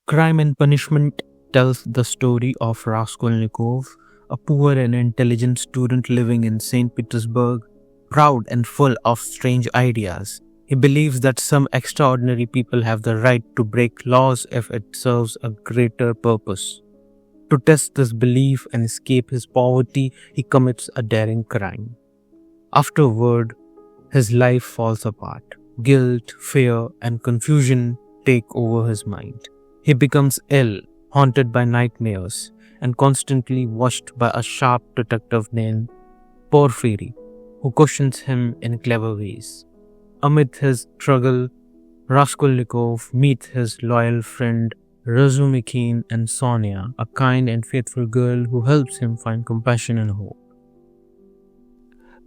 Crime and Punishment tells the story of Raskolnikov, a poor and intelligent student living in St. Petersburg, proud and full of strange ideas. He believes that some extraordinary people have the right to break laws if it serves a greater purpose. To test this belief and escape his poverty, he commits a daring crime. Afterward, his life falls apart. Guilt, fear, and confusion take over his mind. He becomes ill, haunted by nightmares, and constantly watched by a sharp detective named Porfiry, who questions him in clever ways. Amid his struggle, Raskolnikov meets his loyal friend Razumikin and Sonia, a kind and faithful girl who helps him find compassion and hope.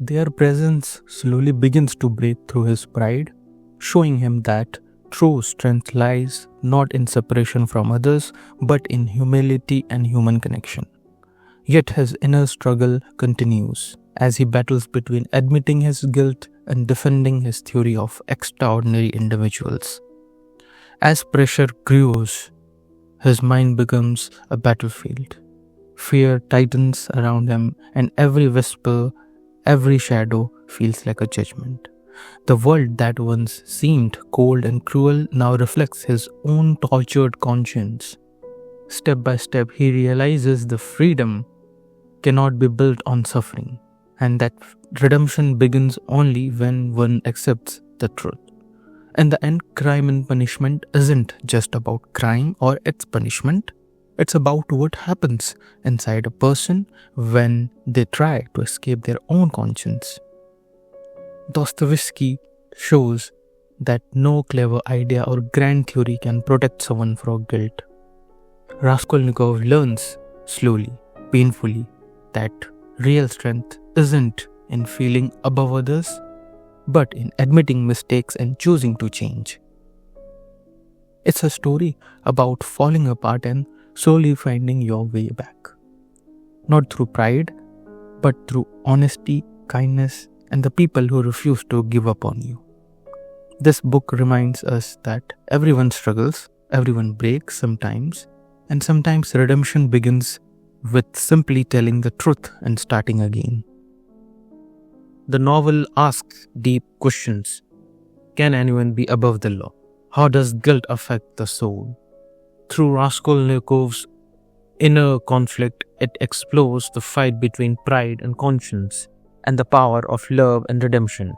Their presence slowly begins to break through his pride, showing him that true strength lies not in separation from others, but in humility and human connection. Yet his inner struggle continues as he battles between admitting his guilt and defending his theory of extraordinary individuals. As pressure grows, his mind becomes a battlefield. Fear tightens around him, and every whisper, every shadow feels like a judgment. The world that once seemed cold and cruel now reflects his own tortured conscience. Step by step, he realizes the freedom cannot be built on suffering, and that redemption begins only when one accepts the truth. In the end, Crime and Punishment isn't just about crime or its punishment. It's about what happens inside a person when they try to escape their own conscience. Dostoevsky shows that no clever idea or grand theory can protect someone from guilt. Raskolnikov learns slowly, painfully, that real strength isn't in feeling above others, but in admitting mistakes and choosing to change. It's a story about falling apart and slowly finding your way back. Not through pride, but through honesty, kindness, and the people who refuse to give up on you. This book reminds us that everyone struggles, everyone breaks sometimes, and sometimes redemption begins with simply telling the truth and starting again. The novel asks deep questions. Can anyone be above the law? How does guilt affect the soul? Through Raskolnikov's inner conflict, it explores the fight between pride and conscience and the power of love and redemption.